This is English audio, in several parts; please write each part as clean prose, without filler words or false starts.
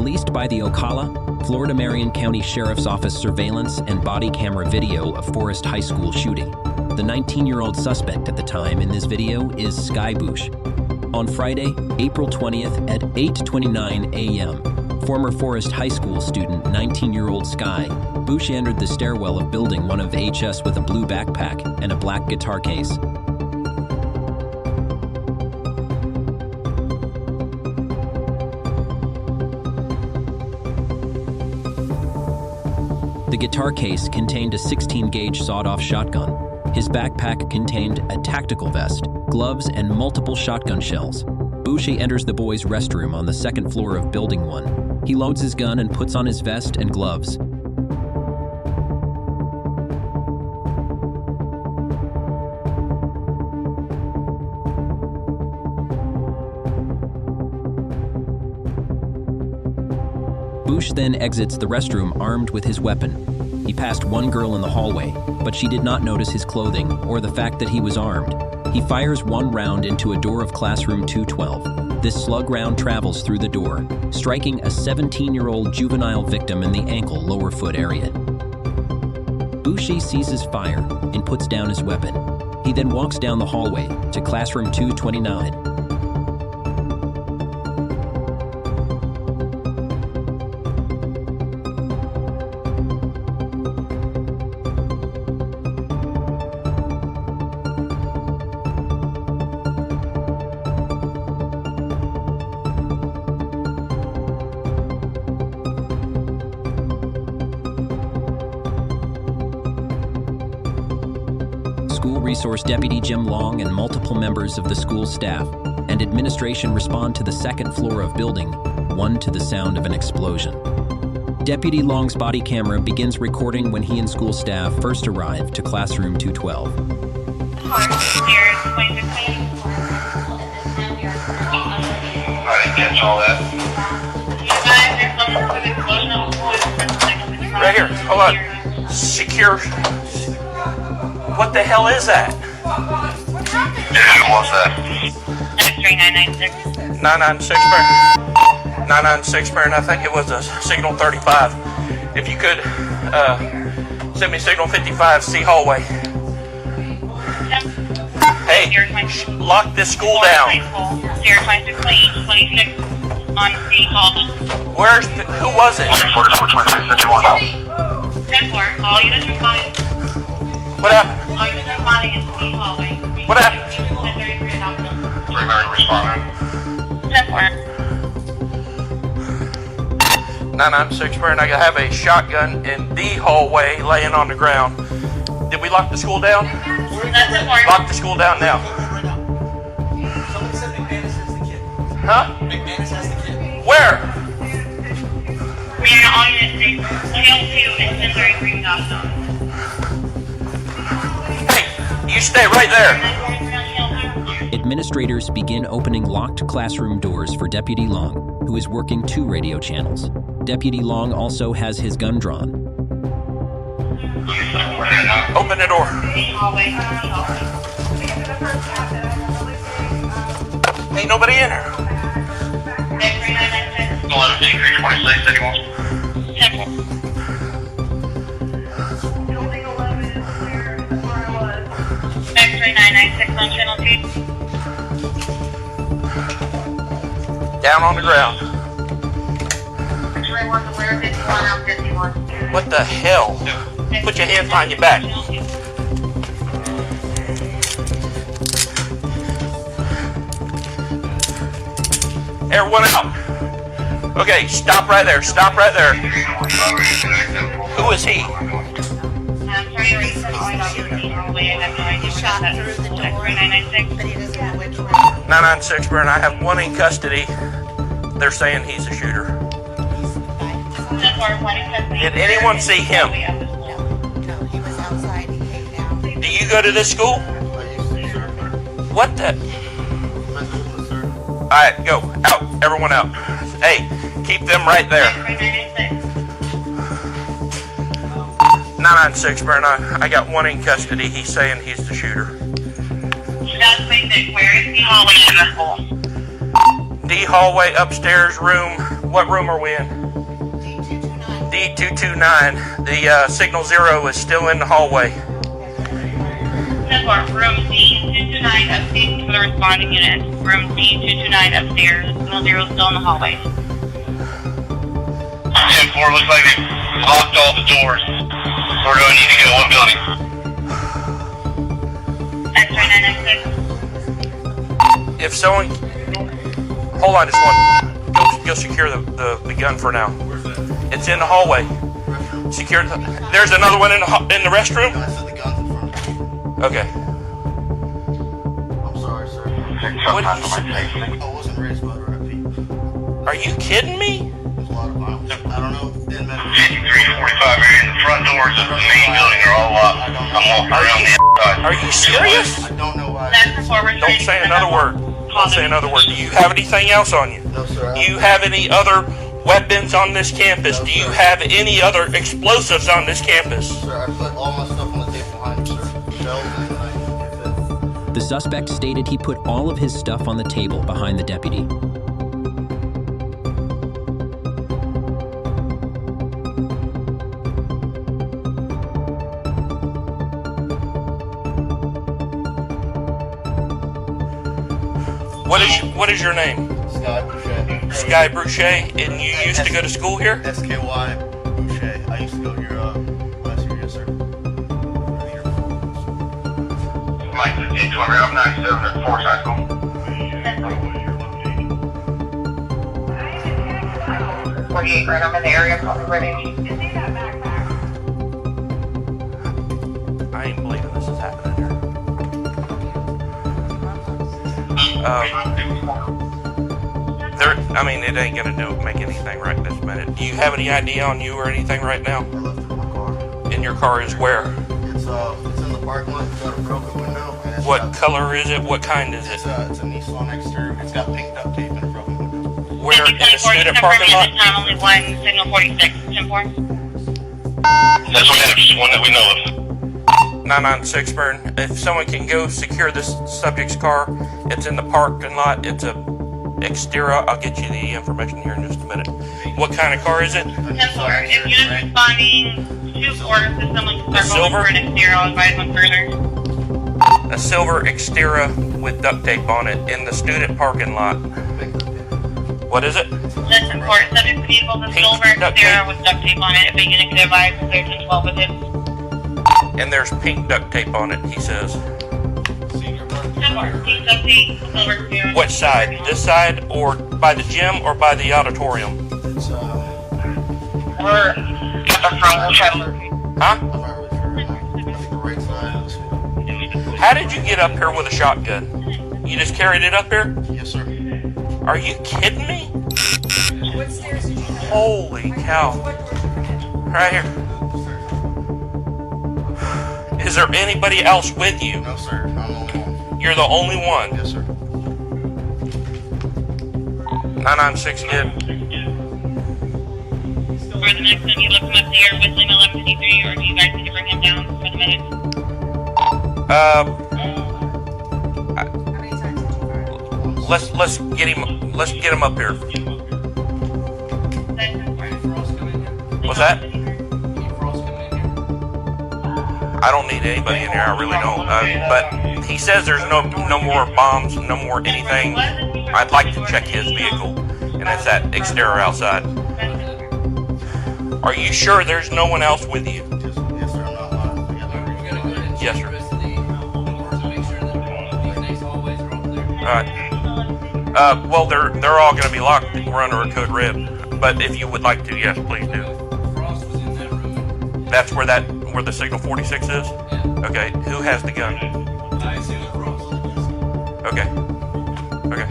Released by the Ocala, Florida Marion County Sheriff's Office surveillance and body camera video of Forest High School shooting. The 19-year-old suspect at the time in this video is Sky Bouche. On Friday, April 20th at 8:29 a.m., former Forest High School student 19-year-old Sky Bouche entered the stairwell of Building 1 of HS with a blue backpack and a black guitar case. The guitar case contained a 16-gauge sawed-off shotgun. His backpack contained a tactical vest, gloves, and multiple shotgun shells. Bouche enters the boys' restroom on the second floor of Building 1. He loads his gun and puts on his vest and gloves. Bouche then exits the restroom armed with his weapon. He passed one girl in the hallway, but she did not notice his clothing or the fact that he was armed. He fires one round into a door of classroom 212. This slug round travels through the door, striking a 17-year-old juvenile victim in the ankle lower foot area. Bouche seizes fire and puts down his weapon. He then walks down the hallway to classroom 229. School Resource Deputy Jim Long and multiple members of the school staff and administration respond to the second floor of Building 1 to the sound of an explosion. Deputy Long's body camera begins recording when he and school staff first arrive to classroom 212. I didn't catch all that. Right here, hold on. Secure. What the hell is that? Who was that? 996 Baron, I think it was a signal 35. If you could send me signal 55, C hallway. Hey, lock this school down. 026 on C hall. Who was it? 10-4, all units responding. What happened? All units responding in C hallway. What happened? Primary responding. 10-4. 996 Baron, I have a shotgun in the hallway laying on the ground. Did we lock the school down? Lock the school down now. Someone said McManus has the kid. Huh? McManus has the kid. Where? We are all units 202 and 1033 Gotham. Hey, you stay right there. Administrators begin opening locked classroom doors for Deputy Long, who is working 2 radio channels. Deputy Long also has his gun drawn. Open the door. Ain't nobody in here. 11-26, anyone? Building 11 is clear as far as I was. X-ray 996 on channel 2. Down on the ground. X-ray 1's aware of 51 out 51. What the hell? Put your hands behind your back. Everyone out. Okay, stop right there. Stop right there. Who is he? I'm trying to reach the hallway. I have no idea. Shot through the door, X-ray 996. but he doesn't know which way. 996 Baron, I have one in custody. They're saying he's a shooter. Did anyone see him? No, he was outside. He came down. Do you go to this school? What the? Alright, go. Out. Everyone out. Hey, keep them right there. 996 Baron, I got one in custody. He's saying he's the shooter. Where is the hallway in the school? D hallway, upstairs, room What room are we in? D229. The signal 0 is still in the hallway. Room D229 upstairs for the responding unit. Room D229 upstairs. Signal 0 still in the hallway. 10-4, looks like they locked all the doors. Where do I need to go? What building? X-ray 996. If someone... Hold on just one. Go secure the gun for now. It's in the hallway. Secure. There's another one in the restroom? I said the gun's in front of me. Okay. I'm sorry, sir. What did you say? I wasn't raised by the right people. Are you kidding me? There's a lot of violence. I don't know. It didn't matter. 5345 area. The front doors of the main building are all locked. I'm walking around the outside. Are you serious? I don't know why. That's forward. Don't say another word. Don't say another word. Do you have anything else on you? No, sir. Do you have any other weapons on this campus? Do you have any other explosives on this campus? Sir, I put all my stuff on the table behind you, sir. Shells and knife. The suspect stated he put all of his stuff on the table behind the deputy. What is your name? Sky Bouche. Sky Bouche, and you used to go to school here? SKY Bouche. I used to go here last year, yes, sir. Mike, 820, I'm 97 at Forest High School. 48 right. I'm in the area. Probably ready. I ain't believing this is happening here. I mean, it ain't gonna make anything right this minute. Do you have any ID on you or anything right now? I left it in my car. In your car is where? It's in the parking lot. It's got a broken window. And it's What color is it? What kind is it? It's a Nissan exterior. It's got pink duct tape and a broken window. Where in the student parking lot? Only one signal 46. 10-4. That's one that we know of. 996 burn. If someone can go secure this subject's car, it's in the parking lot. It's a exterior. I'll get you the information here in just a minute. What kind of car is it? 10-4. If you're responding to orders to someone to start silver? for an exterior, I'll advise them further. A silver exterior with duct tape on it in the student parking lot. What is it? That's important. Subject vehicle, the Pink silver duct exterior tape. with duct tape on it. If they get it, could advise 13-12 with it. And there's pink duct tape on it, he says. 10-4. Pink duct tape, silver exterior. What side? This side, or by the gym, or by the auditorium? It's We're at the front. We'll try to locate. Huh? I'm not really sure right now. I think the right side is. How did you get up here with a shotgun? You just carried it up here? Yes, sir. Are you kidding me? What stairs did you have? Holy cow. Right here. Is there anybody else with you? No, sir. I'm the only one. You're the only one. Yes, sir. 996 good. For the next time you look him up there, whistling 1153, or do you guys need to bring him down for the minute? How many times did you fire? Let's get him up here. What's that? I don't need anybody in here. I really don't. But he says there's no more bombs, no more anything. I'd like to check his vehicle, and it's that exterior outside. Are you sure there's no one else with you? Yes, sir. I'm not lying. I got no reason. Yes, sir. All right. Well, they're all going to be locked. We're under a code red. But if you would like to, yes, please do. That's where the signal 46 is? Okay. Who has the gun? Okay. Okay.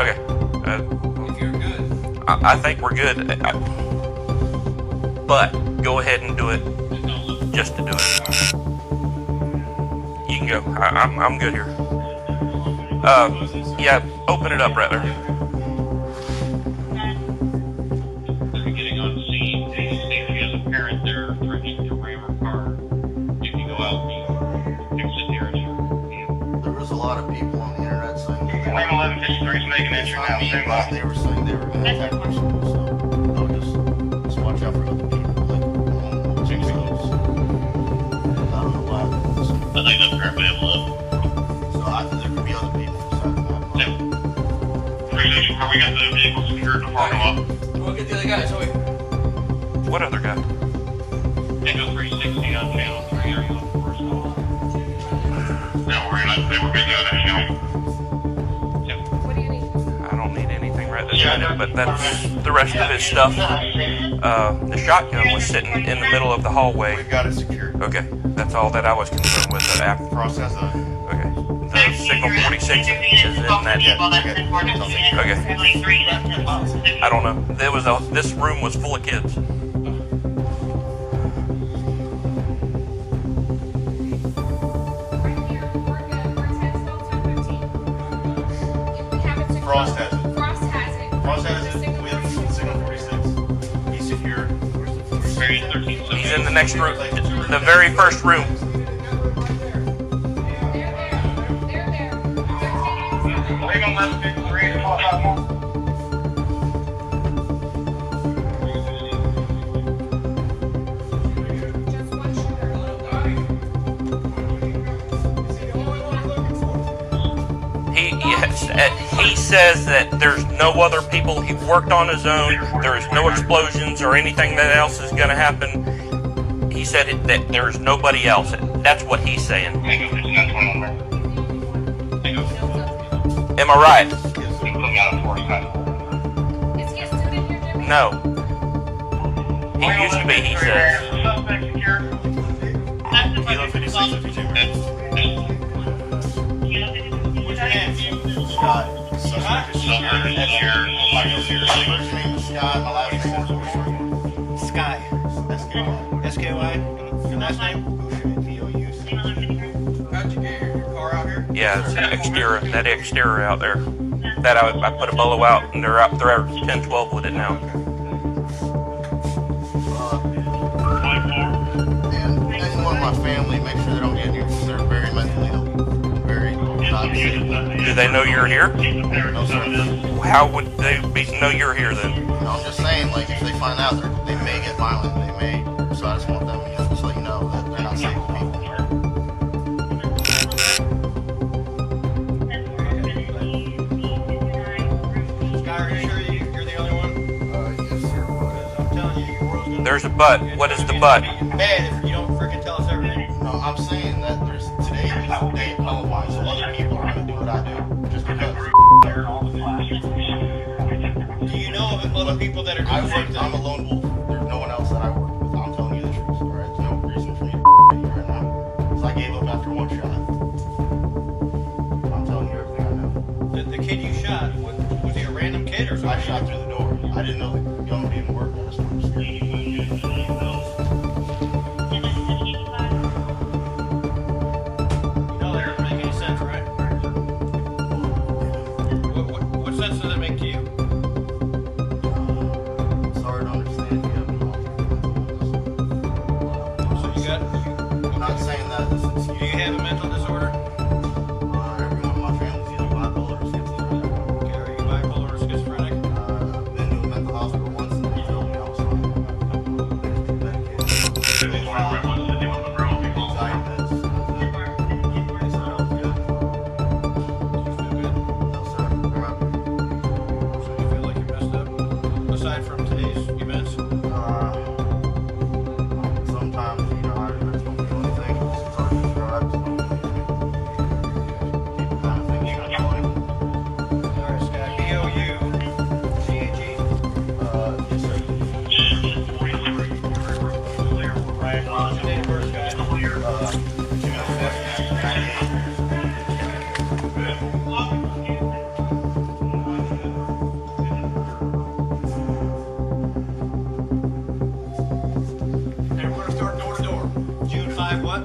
Okay. I think we're good. But go ahead and do it just to do it. You can go. I'm good here. Yeah, open it up rather. They're getting on scene. They see as a parent they're threatening to ram her car. If you go out and fix it here. There was a lot of people on the internet saying that Ram 1153 is make an entry now. Me, but they were saying they were going to attack our school, so I'll just watch out for other people. Like, things. I don't know why. I think that's currently able to. So I think there could be other people besides that. Yeah. 364, we got the vehicle secured in the parking lot. We'll get the other guys. What other guy? Tango 360 on channel 3. Are you looking for us? No, we're not. They were busy on that channel. What do you need? I don't need anything right this minute, but that's the rest of his stuff. The shotgun was sitting in the middle of the hallway. We've got it secured. Okay, that's all that I was concerned with. Process of Okay, the signal 46 is in that. Okay. I don't know. This room was full of kids. Right here. We're good. We're 10, 12, 2, 15. We have it secured. Frost has it. Frost has it. Frost has it. We have signal 46. He's secured. Marion 13. He's in the next room, the very first room. They're there. We're going to let the 3 o'clock out. Just one shooter. He says that there's no other people. He worked on his own. There is no explosions or anything that else is going to happen. He said that there's nobody else. That's what he's saying. Tango 5921 there. Tango. Am I right? He put out a 45. Is he a student here, Jimmy? No. He used to be, he says. Suspect secured. Kilo 5652. What's your name? Scott. Suspect is secured. That's your first name is Scott. My last name is Sky. S-K-Y. SKY. Your last name? Bouche. How'd you get your car out here? Yeah, it's that exterior out there. That I put a bolo out, and they're out there 10-12 with it now. And anyone in my family, make sure they don't get here because they're very mentally ill. Very not disabled. Do they know you're here? No, sir. How would they know you're here then? No, I'm just saying, like, if they find out, they may get violent. They may. So I just want them to just let you know that they're not safe people. Sky, are you sure you're the only one? Yes, sir. I'm telling you, your world's gonna There's a but. What is the but? be bad if you don't freaking tell us everything. No, I'm saying that today is the day of Halloween, so other people are going to do what I do. Just because. Do you know of other people that are doing the same I'm a thing? lone wolf. There's no one else that I work with. I'm telling you the truth, alright? There's no reason for me to you right now. Because I gave up after one shot. I'm telling you everything I know. The kid you shot, was he a random kid or I something? shot through the door. I didn't know the gun would even work. I just wanted to scare you. You know that doesn't make any sense, right? What sense does it make to you? It's hard to understand. You have no So you got, I'm not saying that this is do you have a mental disorder? everyone in my family's either bipolar or schizophrenic. Okay, are you bipolar or schizophrenic? I've been to a mental hospital once and they told me I was fine. So you feel like you're messed up? Aside from today's events? Sometimes, you know, I just don't feel anything. It's hard to describe. People kind of think I'm funny. Alright, Scott, B-O-U-C-H-E. Yes, sir. Right, what's your date of birth, Scott? June 5th, 1998. And we're gonna start door to door. June 5 what?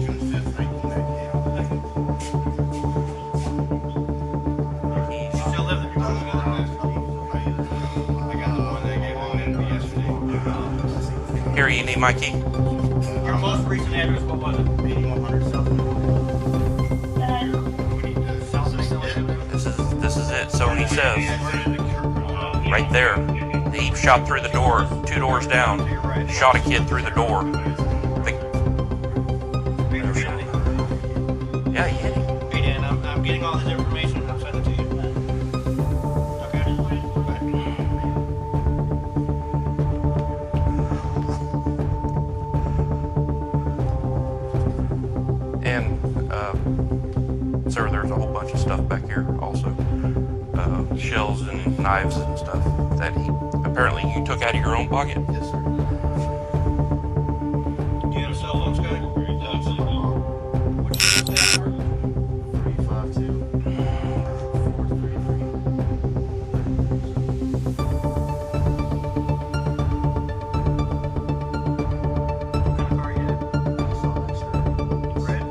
June 5th, 1998. You still live there? I got the one that gave one in yesterday. Here, you need my key. Your most recent address, what was it? 8100 South. We need to sell this. This is he says. Right there. He shot through the door, 2 doors down. Shot a kid through the door. Yeah, he hit him. Hey Dan, I'm getting all this information and I'll send it to you. And, sir, there's a whole bunch of stuff back here also. Shells and knives and stuff that apparently you took out of your own pocket. Yes, sir. Do you have a cell phone, Scotty? What's your cell phone? 352 433. What kind of car you had? Red?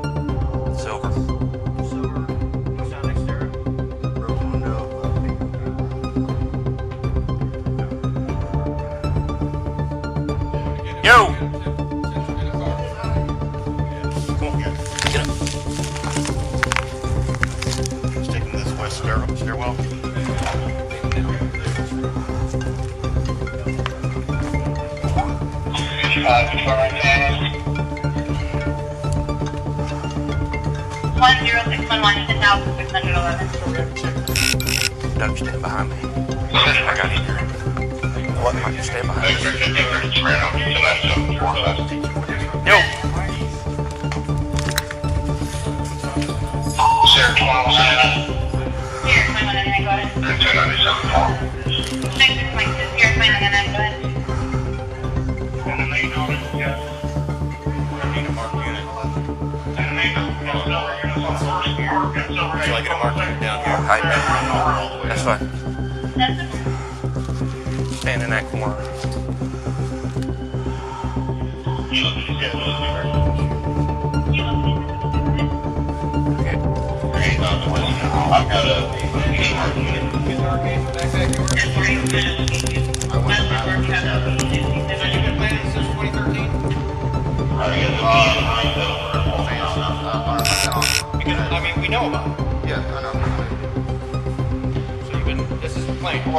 Silver. Silver? What's down next to it? Broken window, pink. Yo! Come on, get up. Just taking this west stairwell. One 0611 to 1611. Doug, stand behind me. I got you here. What? I can stand behind you. Yo! Here, 2199, go ahead. 662, here, 2199, go ahead. Would you like it to mark it down here? That's fine. That's it. Stand in that corner. Okay. I've got a Since 2013? Because, I mean, we know about it. Yeah, I know. So you've been, this is the plan. The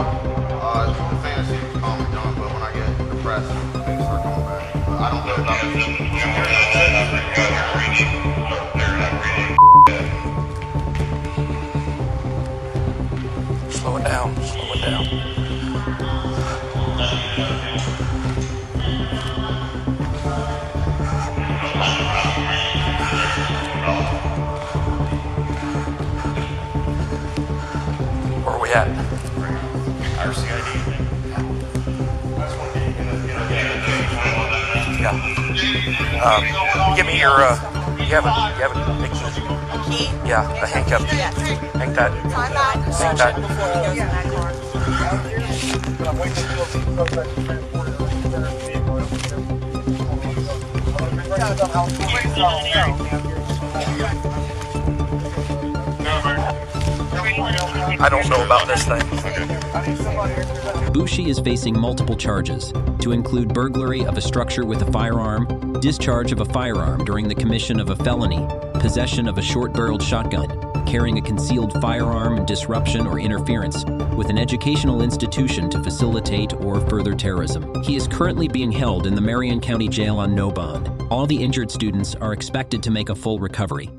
fantasy is calming down, but when I get depressed, things start coming back. But I don't know about Slow it down. Slow it down. Where are we at? RCID. Yeah. Give me your, you have a picture? Key? Yeah, the handcuff. Yes. Hang that. Time out. Hang that. Before he goes in that I don't know about this thing. Bouche is facing multiple charges, to include burglary of a structure with a firearm, discharge of a firearm during the commission of a felony, possession of a short-barreled shotgun, carrying a concealed firearm, and disruption or interference with an educational institution to facilitate or further terrorism. He is currently being held in the Marion County Jail on no bond. All the injured students are expected to make a full recovery.